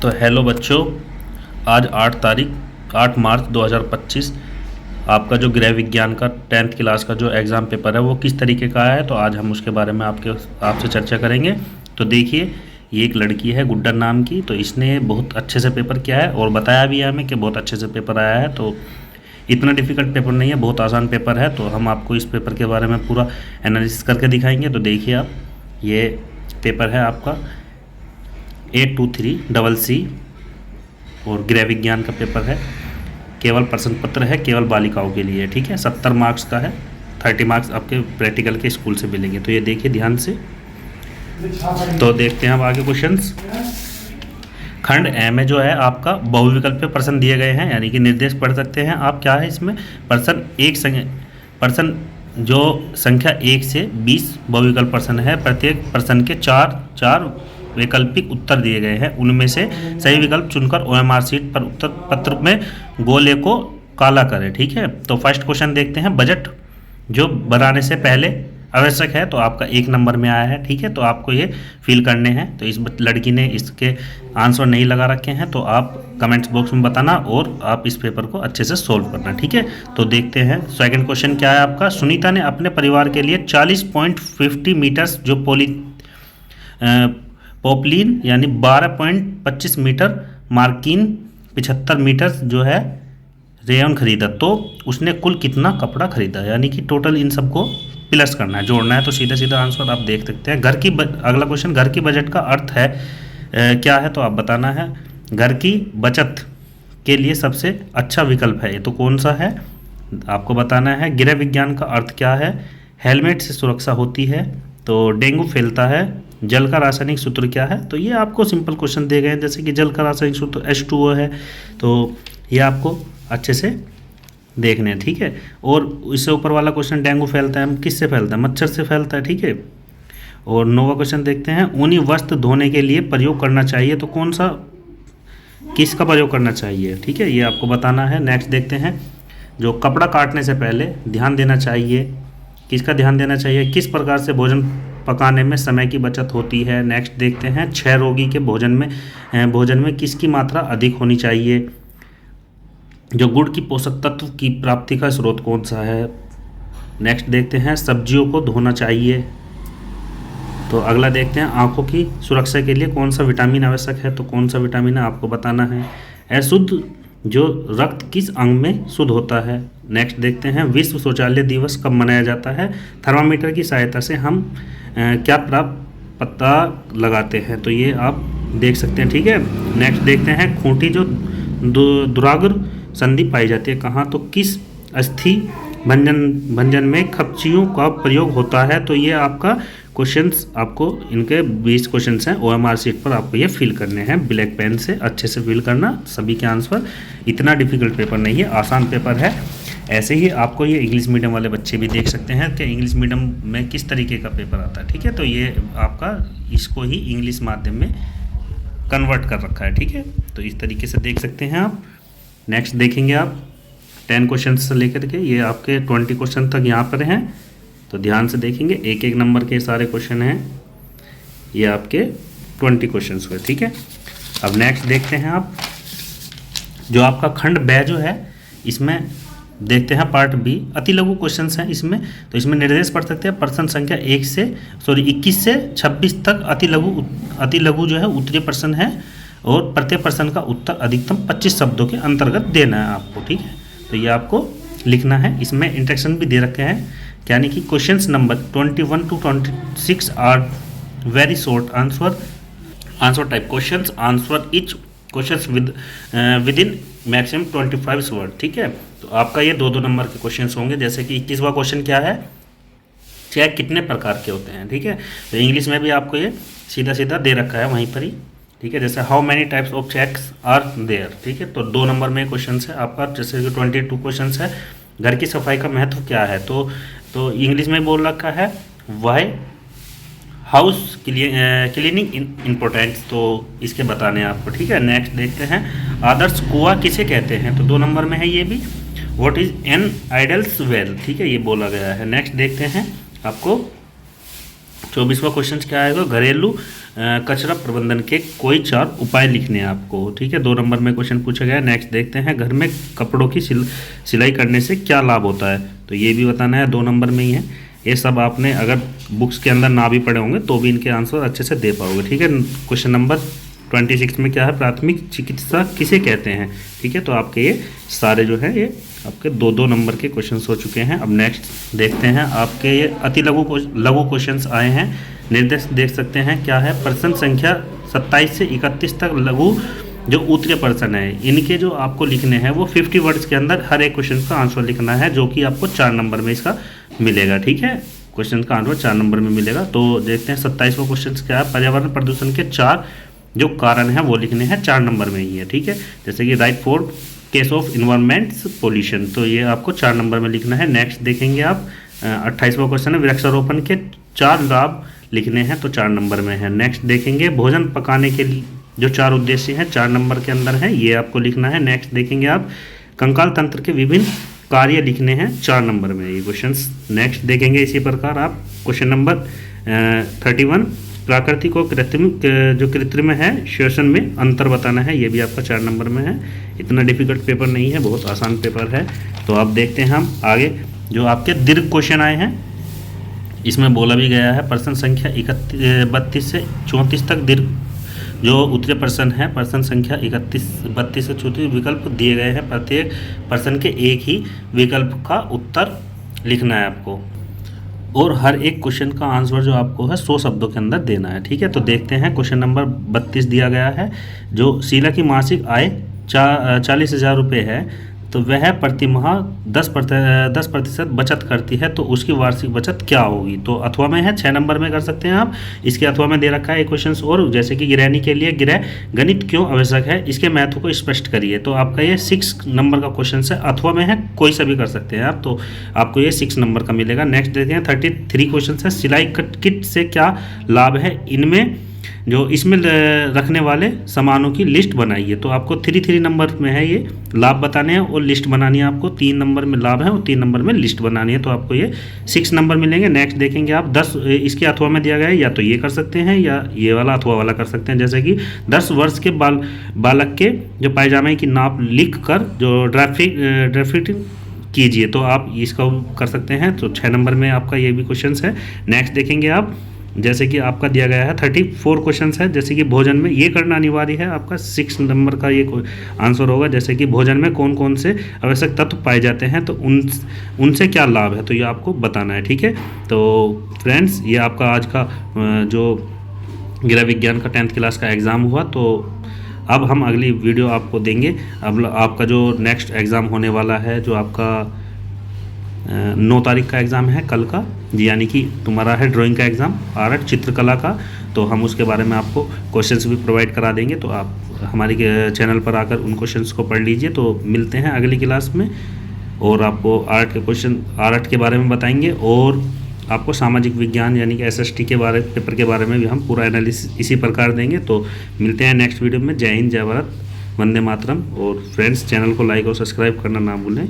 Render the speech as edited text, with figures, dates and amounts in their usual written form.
तो हेलो बच्चों, आज 8 मार्च 2025 आपका जो गृह विज्ञान का 10th क्लास का जो एग्ज़ाम पेपर है वो किस तरीके का है, तो आज हम उसके बारे में आपसे चर्चा करेंगे। तो देखिए, ये एक लड़की है गुड्डन नाम की, तो इसने बहुत अच्छे से पेपर किया है और बताया भी है हमें कि बहुत अच्छे से पेपर आया है। तो इतना डिफ़िकल्ट पेपर नहीं है, बहुत आसान पेपर है। तो हम आपको इस पेपर के बारे में पूरा एनालिसिस करके दिखाएंगे। तो देखिए आप, ये पेपर है आपका 823CC और गृह विज्ञान का पेपर है। केवल प्रश्न पत्र है, केवल बालिकाओं के लिए, ठीक है। 70 मार्क्स का है, 30 मार्क्स आपके प्रैक्टिकल के स्कूल से मिलेंगे। तो ये देखिए ध्यान से। तो देखते हैं अब आगे क्वेश्चंस। खंड ए में जो है आपका बहुविकल्पीय प्रश्न दिए गए हैं, यानी कि निर्देश पढ़ सकते हैं आप। क्या है इसमें? प्रश्न जो संख्या 1 से 20 बहुविकल्प प्रश्न है। प्रत्येक प्रश्न के चार वैकल्पिक उत्तर दिए गए हैं, उनमें से सही विकल्प चुनकर OMR शीट पर उत्तर पत्र में गोले को काला करें, ठीक है। तो फर्स्ट क्वेश्चन देखते हैं। बजट जो बनाने से पहले आवश्यक है, तो आपका 1 नंबर में आया है, ठीक है। तो आपको ये फिल करने हैं। तो इस लड़की ने इसके आंसर नहीं लगा रखे हैं, तो आप कमेंट्स बॉक्स में बताना और आप इस पेपर को अच्छे से सोल्व करना, ठीक है। तो देखते हैं सेकंड क्वेश्चन क्या है आपका। सुनीता ने अपने परिवार के लिए 40.50 मीटर्स जो पॉपलिन यानी 12.25 मीटर, मार्किन 75 मीटर जो है रेयन खरीदा। तो उसने कुल कितना कपड़ा खरीदा, यानी कि टोटल इन सबको प्लस करना है, जोड़ना है। तो सीधा सीधा आंसर आप देख सकते हैं। अगला क्वेश्चन, घर की बजट का अर्थ है क्या है, तो आप बताना है। घर की बचत के लिए सबसे अच्छा विकल्प है, ये तो कौन सा है आपको बताना है। गृह विज्ञान का अर्थ क्या है? हेलमेट से सुरक्षा होती है। तो डेंगू फैलता है। जल का रासायनिक सूत्र क्या है? तो ये आपको सिंपल क्वेश्चन दिए गए हैं, जैसे कि जल का रासायनिक सूत्र H2O है। तो ये आपको अच्छे से देखने हैं, ठीक है। और इससे ऊपर वाला क्वेश्चन, डेंगू फैलता है, किससे फैलता है? मच्छर से फैलता है, ठीक है। और 9वां क्वेश्चन देखते हैं। ऊनी वस्त्र धोने के लिए प्रयोग करना चाहिए, तो कौन सा, किसका प्रयोग करना चाहिए, ठीक है, ये आपको बताना है। नेक्स्ट देखते हैं। जो कपड़ा काटने से पहले ध्यान देना चाहिए, किसका ध्यान देना चाहिए? किस प्रकार से भोजन पकाने में समय की बचत होती है। नेक्स्ट देखते हैं। 6 रोगी के भोजन में किसकी मात्रा अधिक होनी चाहिए। जो गुड़ की पोषक तत्व की प्राप्ति का स्रोत कौन सा है। नेक्स्ट देखते हैं। सब्जियों को धोना चाहिए। तो अगला देखते हैं। आंखों की सुरक्षा के लिए कौन सा विटामिन आवश्यक है, तो कौन सा विटामिन है आपको बताना है। अशुद्ध जो रक्त किस अंग में शुद्ध होता है। नेक्स्ट देखते हैं। विश्व शौचालय दिवस कब मनाया जाता है। थर्मामीटर की सहायता से हम क्या पता लगाते हैं, तो ये आप देख सकते हैं, ठीक है। नेक्स्ट देखते हैं। खूंटी जो दुराग्र संधि पाई जाती है कहाँ, तो किस अस्थि भंजन में खपचियों का प्रयोग होता है। तो ये आपका क्वेश्चंस, आपको इनके 20 क्वेश्चंस हैं, OMR शीट पर आपको ये फिल करने हैं ब्लैक पेन से, अच्छे से फिल करना सभी के आंसर। इतना डिफिकल्ट पेपर नहीं है, आसान पेपर है। ऐसे ही आपको ये इंग्लिश मीडियम वाले बच्चे भी देख सकते हैं कि इंग्लिश मीडियम में किस तरीके का पेपर आता है, ठीक है। तो ये आपका इसको ही इंग्लिश माध्यम में कन्वर्ट कर रखा है, ठीक है। तो इस तरीके से देख सकते हैं आप। नेक्स्ट देखेंगे आप 10 क्वेश्चन से लेकर के ये आपके 20 क्वेश्चन तक यहाँ पर हैं। तो ध्यान से देखेंगे, एक एक नंबर के सारे क्वेश्चन हैं, ये आपके 20 क्वेश्चन हुए, ठीक है। अब नेक्स्ट देखते हैं आप। जो आपका खंड ब जो है, इसमें देखते हैं पार्ट बी, अति लघु क्वेश्चंस हैं इसमें। तो इसमें निर्देश पढ़ सकते हैं। प्रश्न संख्या 21 से 26 तक अति लघु जो है उत्तरीय प्रश्न है, और प्रत्येक प्रश्न का उत्तर अधिकतम 25 शब्दों के अंतर्गत देना है आपको, ठीक है। तो ये आपको लिखना है। इसमें इंस्ट्रक्शन भी दे रखे हैं, यानी कि questions number 21 to 26 are very short answer type questions. Answer each questions within maximum 25 word, ठीक है। तो आपका ये 2-2 नंबर के क्वेश्चंस होंगे। जैसे कि 21वां क्वेश्चन क्या है, चेक कितने प्रकार के होते हैं, ठीक है। तो इंग्लिश में भी आपको ये सीधा सीधा दे रखा है वहीं पर ही, ठीक है। जैसे how many types of checks are there, ठीक है। तो 2 नंबर में क्वेश्चन है आपका। जैसे कि 22 क्वेश्चन है, घर की सफाई का महत्व क्या है। तो इंग्लिश में बोल रखा है वाई हाउस क्लीनिंग इम्पोर्टेंट, तो इसके बताने हैं आपको, ठीक है। नेक्स्ट देखते हैं। आदर्श कुआं किसे कहते हैं, तो 2 नंबर में है ये भी। What is an idols well, ठीक है, ये बोला गया है। नेक्स्ट देखते हैं आपको 24वां क्वेश्चन क्या आएगा। घरेलू कचरा प्रबंधन के कोई 4 उपाय लिखने हैं आपको। ठीक है, 2 नंबर में क्वेश्चन पूछा गया है। नेक्स्ट देखते हैं, घर में कपड़ों की सिलाई करने से क्या लाभ होता है, तो ये भी बताना है, 2 नंबर में ही है। ये सब आपने अगर बुक्स के अंदर ना भी पढ़े होंगे तो भी इनके आंसर अच्छे से दे पाओगे। ठीक है, क्वेश्चन नंबर 26 में क्या है, प्राथमिक चिकित्सा किसे कहते हैं। ठीक है, तो आपके ये सारे जो है ये आपके 2-2 नंबर के क्वेश्चंस हो चुके हैं। अब नेक्स्ट देखते हैं, आपके ये अति लघु क्वेश्चंस आए हैं। निर्देश देख सकते हैं क्या है, प्रश्न संख्या 27 से 31 तक लघु जो उत्तरीय प्रश्न है, इनके जो आपको लिखने हैं वो 50 वर्ड्स के अंदर हर एक क्वेश्चन का आंसर लिखना है, जो कि आपको 4 नंबर में इसका मिलेगा। ठीक है, क्वेश्चन का आंसर 4 नंबर में मिलेगा। तो देखते हैं 27वां क्वेश्चन क्या है, पर्यावरण प्रदूषण के 4 जो कारण है वो लिखने हैं, 4 नंबर में ही है। ठीक है, जैसे कि right for case of environments pollution, तो ये आपको 4 नंबर में लिखना है। नेक्स्ट देखेंगे आप 28वां क्वेश्चन है, वृक्षारोपण के 4 लाभ लिखने हैं, तो 4 नंबर में है। नेक्स्ट देखेंगे भोजन पकाने के जो 4 उद्देश्य हैं 4 नंबर के अंदर है, ये आपको लिखना है। नेक्स्ट देखेंगे आप कंकाल तंत्र के विभिन्न कार्य लिखने हैं, 4 नंबर में ये क्वेश्चंस। नेक्स्ट देखेंगे इसी प्रकार आप क्वेश्चन नंबर 31 प्राकृतिक और कृत्रिम जो कृत्रिम है श्वसन में अंतर बताना है, ये भी आपका 4 नंबर में है। इतना डिफिकल्ट पेपर नहीं है, बहुत आसान पेपर है। तो आप देखते हैं हम आगे जो आपके दीर्घ क्वेश्चन आए हैं, इसमें बोला भी गया है प्रश्न संख्या 32 से 34 तक दीर्घ जो उत्तरीय प्रश्न है, प्रश्न संख्या 32 से 34 विकल्प दिए गए हैं, प्रत्येक प्रश्न के एक ही विकल्प का उत्तर लिखना है आपको, और हर एक क्वेश्चन का आंसर जो आपको है 100 शब्दों के अंदर देना है। ठीक है, तो देखते हैं क्वेश्चन नंबर 32 दिया गया है, जो शीला की मासिक आय 40,000 रुपये है, तो वह प्रति माह 10% बचत करती है, तो उसकी वार्षिक बचत क्या होगी। तो अथवा में है, 6 नंबर में कर सकते हैं आप। इसके अथवा में दे रखा है एक क्वेश्चन, और जैसे कि गृहिणी के लिए गृह गणित क्यों आवश्यक है, इसके महत्व को स्पष्ट करिए। तो आपका ये 6 नंबर का क्वेश्चन है, अथवा में है, कोई सा भी कर सकते हैं आप, तो आपको ये 6 नंबर का मिलेगा। नेक्स्ट देखते हैं 33 क्वेश्चन है, सिलाई किट से क्या लाभ है, इनमें जो इसमें रखने वाले सामानों की लिस्ट बनाइए। तो आपको 3 नंबर में है, ये लाभ बताने हैं और लिस्ट बनानी है आपको। 3 नंबर में लाभ है और 3 नंबर में लिस्ट बनानी है, तो आपको ये 6 नंबर मिलेंगे। नेक्स्ट देखेंगे आप 10 इसके अथवा में दिया गया है, या तो ये कर सकते हैं या ये वाला अथवा वाला कर सकते हैं। जैसे कि 10 वर्ष के बालक के जो पायजामे की नाप लिख कर जो ड्राफ्टिंग कीजिए, तो आप इसका कर सकते हैं। तो 6 नंबर में आपका ये भी क्वेश्चन है। नेक्स्ट देखेंगे आप, जैसे कि आपका दिया गया है 34 क्वेश्चंस है, जैसे कि भोजन में ये करना अनिवार्य है, आपका 6 नंबर का ये आंसर होगा। जैसे कि भोजन में कौन कौन से आवश्यक तत्व पाए जाते हैं, तो उनसे क्या लाभ है, तो ये आपको बताना है। ठीक है, तो फ्रेंड्स ये आपका आज का जो गृह विज्ञान का 10th क्लास का एग्ज़ाम हुआ। तो अब हम अगली वीडियो आपको देंगे। अब आपका जो नेक्स्ट एग्ज़ाम होने वाला है, जो आपका 9 तारीख का एग्ज़ाम है कल का, यानी कि तुम्हारा है ड्राइंग का एग्ज़ाम, आर्ट चित्रकला का, तो हम उसके बारे में आपको क्वेश्चंस भी प्रोवाइड करा देंगे। तो आप हमारे चैनल पर आकर उन क्वेश्चंस को पढ़ लीजिए। तो मिलते हैं अगली क्लास में, और आपको आर्ट के बारे में बताएंगे, और आपको सामाजिक विज्ञान यानी कि SST के पेपर के बारे में भी हम पूरा एनालिसिस इसी प्रकार देंगे। तो मिलते हैं नेक्स्ट वीडियो में। जय हिंद, जय भारत, वंदे मातरम। और फ्रेंड्स चैनल को लाइक और सब्सक्राइब करना ना भूलें।